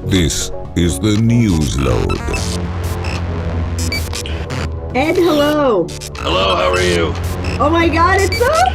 This is the Newsload. Ed, hello. Hello, how are you? Oh my God, it's up.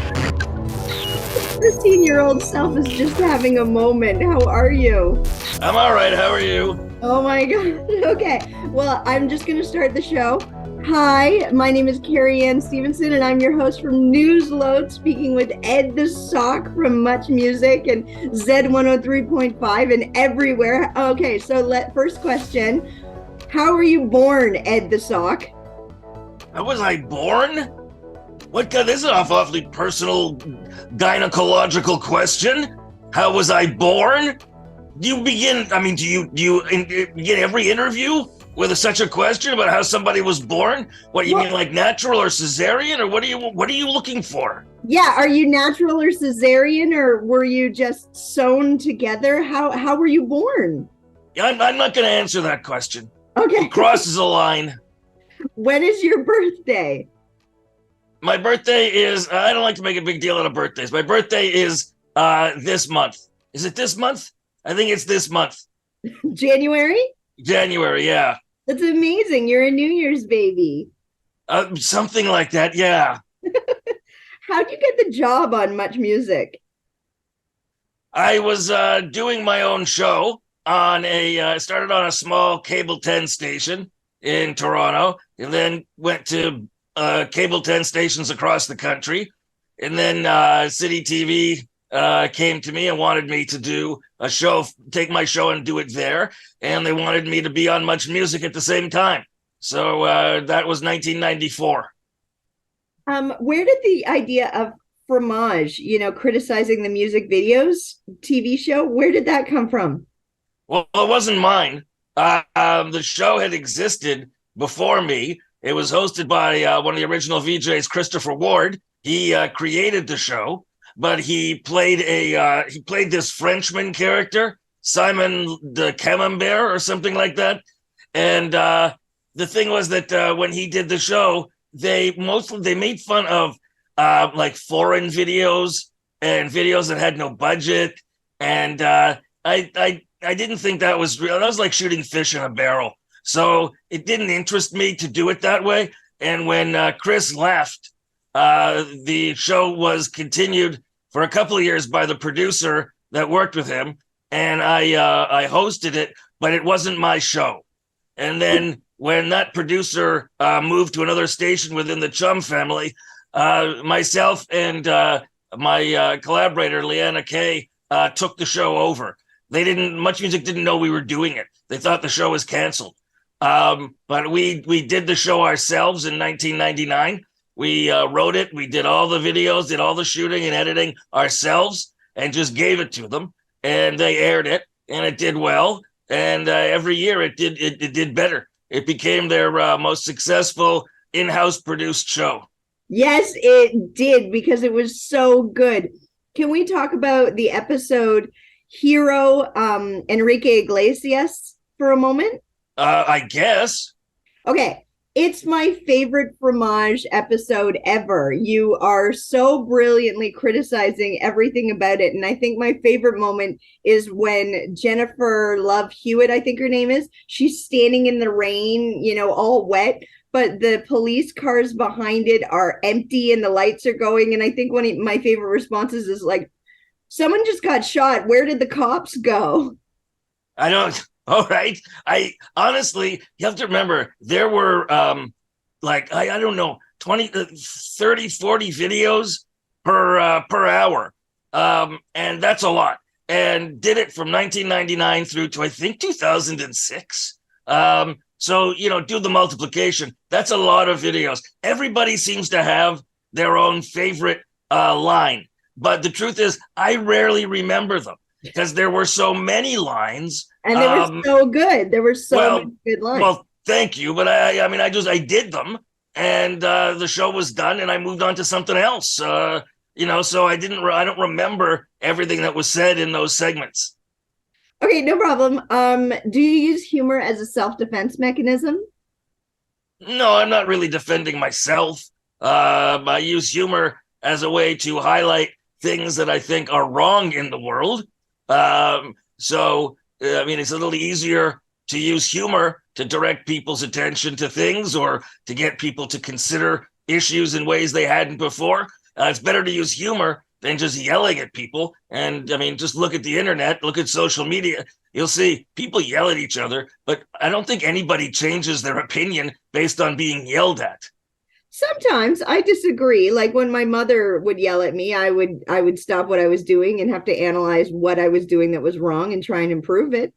15-year-old self is just having a moment. How are you? I'm all right, how are you? Oh my God. Okay. Well, I'm just going to start the show. Hi, my name is Carrie Anne Stevenson, and I'm your host from Newsload, speaking with Ed the Sock from Much Music and Z103.5 and everywhere. Okay, so first question. How were you born, Ed the Sock? How was I born? What? This is an awfully personal gynecological question. How was I born? Do you begin every interview with such a question about how somebody was born? What do you mean, like natural or cesarean, or what are you looking for? Yeah, are you natural or cesarean, or were you just sewn together? How were you born? I'm not going to answer that question. Okay. It crosses a line. When is your birthday? My birthday is, I don't like to make a big deal out of birthdays. My birthday is this month. Is it this month? I think it's this month. January? January, yeah. That's amazing. You're a New Year's baby. Something like that, yeah. How'd you get the job on Much Music? I was doing my own show on started on a small cable 10 station in Toronto, and then went to cable 10 stations across the country. And then City TV came to me and wanted me to do a show, take my show and do it there. And they wanted me to be on Much Music at the same time. So that was 1994. Where did the idea of Fromage, criticizing the music videos TV show, where did that come from? Well, it wasn't mine. The show had existed before me. It was hosted by one of the original VJs, Christopher Ward. He created the show, but he played this Frenchman character, Simon de Camembert or something like that. And the thing was that when he did the show, they made fun of like foreign videos and videos that had no budget. And I didn't think that was real. That was like shooting fish in a barrel. So it didn't interest me to do it that way. And when Chris left, the show was continued for a couple of years by the producer that worked with him. And I hosted it, but it wasn't my show. And then when that producer moved to another station within the Chum family, myself and my collaborator, Leanna Kay, took the show over. Much Music didn't know we were doing it. They thought the show was canceled. But we did the show ourselves in 1999. We wrote it. We did all the videos, did all the shooting and editing ourselves, and just gave it to them. And they aired it, and it did well. And every year it did better. It became their most successful in-house produced show. Yes, it did, because it was so good. Can we talk about the episode Hero, Enrique Iglesias for a moment? I guess. Okay. It's my favorite Fromage episode ever. You are so brilliantly criticizing everything about it. And I think my favorite moment is when Jennifer Love Hewitt, I think her name is, she's standing in the rain, all wet, but the police cars behind it are empty and the lights are going. And I think one of my favorite responses is like, someone just got shot. Where did the cops go? I don't. All right. I honestly, you have to remember, there were I don't know, 20, 30, 40 videos per hour. And that's a lot. And did it from 1999 through to, I think, 2006. So, do the multiplication. That's a lot of videos. Everybody seems to have their own favorite line. But the truth is, I rarely remember them because there were so many lines. And they were so good. There were so many good lines. Well, thank you. But I did them, and the show was done, and I moved on to something else. So I don't remember everything that was said in those segments. Okay, no problem. Do you use humor as a self-defense mechanism? No, I'm not really defending myself. I use humor as a way to highlight things that I think are wrong in the world. So I mean, it's a little easier to use humor to direct people's attention to things or to get people to consider issues in ways they hadn't before. It's better to use humor than just yelling at people. And I mean, just look at the internet, look at social media. You'll see people yell at each other, but I don't think anybody changes their opinion based on being yelled at. Sometimes I disagree. Like when my mother would yell at me, I would stop what I was doing and have to analyze what I was doing that was wrong and try and improve it.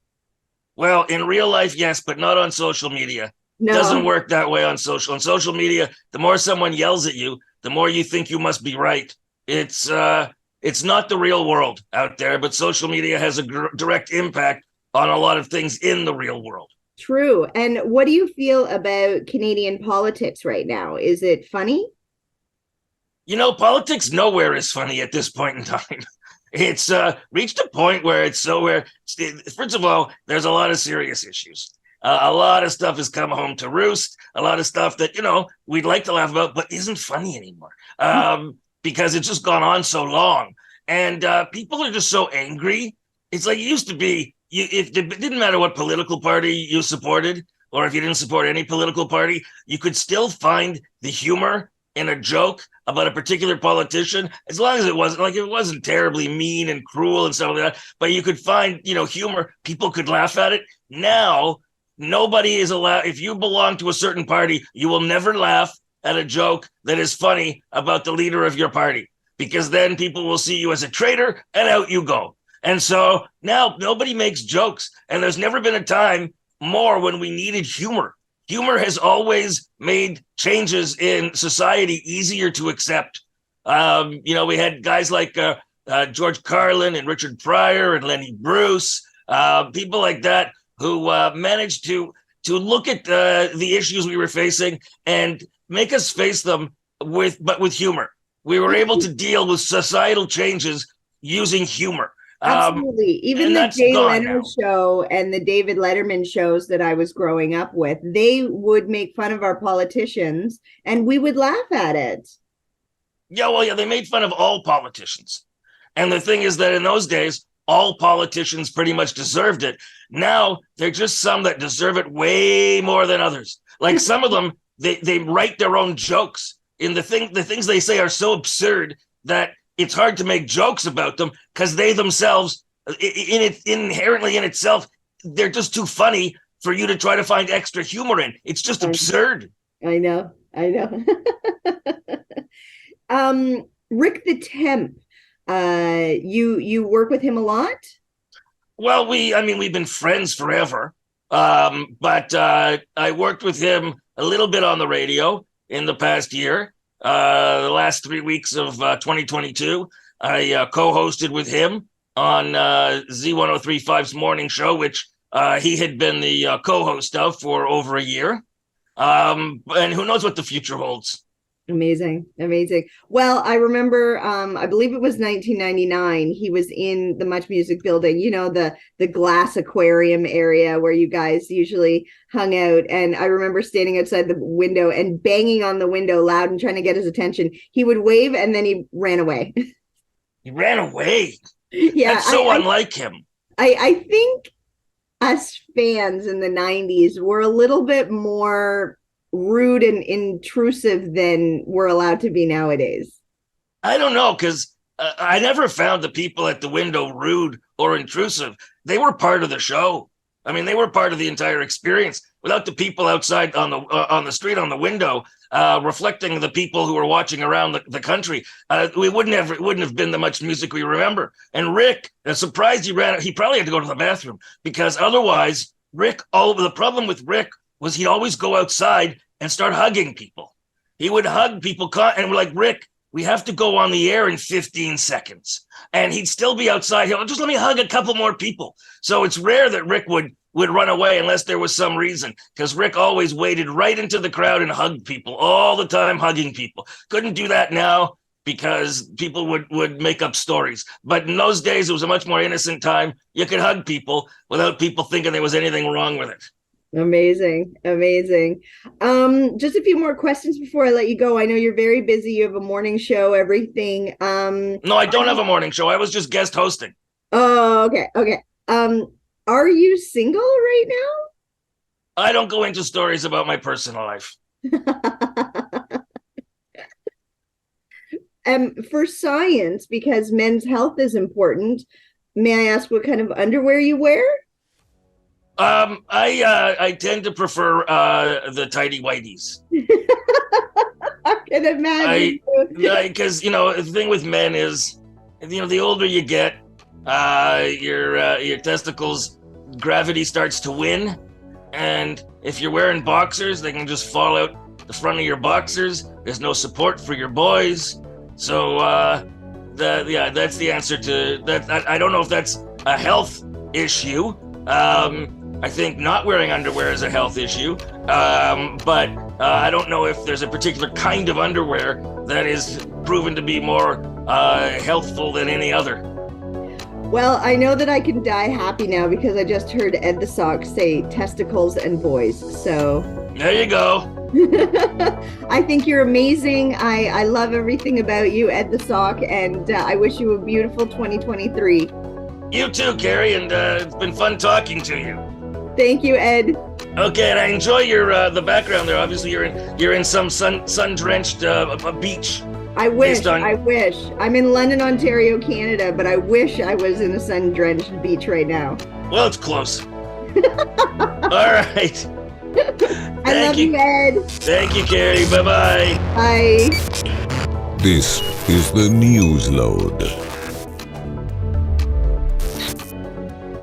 Well, in real life, yes, but not on social media. No. Doesn't work that way on social media. The more someone yells at you, the more you think you must be right. It's not the real world out there, but social media has a direct impact on a lot of things in the real world. True. And what do you feel about Canadian politics right now? Is it funny? You know, politics nowhere is funny at this point in time. It's reached a point where it's so where, first of all, there's a lot of serious issues. A lot of stuff has come home to roost. A lot of stuff that, you know, we'd like to laugh about, but isn't funny anymore because it's just gone on so long. And people are just so angry. It's like it used to be, if it didn't matter what political party you supported, or if you didn't support any political party, you could still find the humor in a joke about a particular politician, as long as it wasn't terribly mean and cruel and stuff like that. But you could find, you know, humor. People could laugh at it. Now, nobody is allowed. If you belong to a certain party, you will never laugh at a joke that is funny about the leader of your party, because then people will see you as a traitor and out you go. And so now nobody makes jokes. And there's never been a time more when we needed humor. Humor has always made changes in society easier to accept. You know, we had guys like George Carlin and Richard Pryor and Lenny Bruce, people like that who managed to look at the issues we were facing and make us face them with humor. We were able to deal with societal changes using humor. Absolutely. Even the Jay Leno show and the David Letterman shows that I was growing up with, they would make fun of our politicians and we would laugh at it. Yeah, well, yeah, they made fun of all politicians. And the thing is that in those days, all politicians pretty much deserved it. Now, they're just some that deserve it way more than others. Like some of them, they write their own jokes. And the things they say are so absurd that it's hard to make jokes about them because they themselves, inherently in itself, they're just too funny for you to try to find extra humor in. It's just absurd. I know. Rick the Temp, you work with him a lot? Well, we've been friends forever. But I worked with him a little bit on the radio in the past year. The last 3 weeks of 2022, I co-hosted with him on Z1035's morning show, which he had been the co-host of for over a year. And who knows what the future holds. Amazing. Well, I remember, I believe it was 1999. He was in the Much Music building, you know, the glass aquarium area where you guys usually hung out. And I remember standing outside the window and banging on the window loud and trying to get his attention. He would wave and then he ran away. He ran away? Yeah. That's so unlike him. I think us fans in the 90s were a little bit more rude and intrusive than we're allowed to be nowadays. I don't know, because I never found the people at the window rude or intrusive. They were part of the show. I mean, they were part of the entire experience. Without the people outside on the street, on the window, reflecting the people who were watching around the country, we wouldn't have been the Much Music we remember. And Rick, surprised he probably had to go to the bathroom, because otherwise, the problem with Rick was he'd always go outside and start hugging people. He would hug people and we're like, Rick, we have to go on the air in 15 seconds. And he'd still be outside. He'll just let me hug a couple more people. So it's rare that Rick would run away unless there was some reason, because Rick always waded right into the crowd and hugged people all the time, hugging people. Couldn't do that now because people would make up stories. But in those days, it was a much more innocent time. You could hug people without people thinking there was anything wrong with it. Amazing. Just a few more questions before I let you go. I know you're very busy. You have a morning show, everything. No, I don't have a morning show. I was just guest hosting. Oh, okay. Are you single right I don't go into stories about my personal life. now? For science, because men's health is important, may I ask what kind of underwear you wear? I tend to prefer the tidy whities. I can imagine. Because the thing with men is, the older you get, your testicles, gravity starts to win, and if you're wearing boxers, they can just fall out the front of your boxers. There's no support for your boys, so that's the answer to that. I don't know if that's a health issue. I think not wearing underwear is a health issue, but I don't know if there's a particular kind of underwear that is proven to be more healthful than any other. Well, I know that I can die happy now because I just heard Ed the Sock say testicles and boys. So there you go. I think you're amazing. I love everything about you, Ed the Sock, and I wish you a beautiful 2023. You too, Carrie, and it's been fun talking to you. Thank you, Ed. Okay, and I enjoy your the background there. Obviously, you're in some sun-drenched beach. I wish. I'm in London, Ontario, Canada, but I wish I was in a sun-drenched beach right now. Well, it's close. All right. I love you, Ed. Thank you, Carrie. Bye-bye. Bye. This is the Newsload.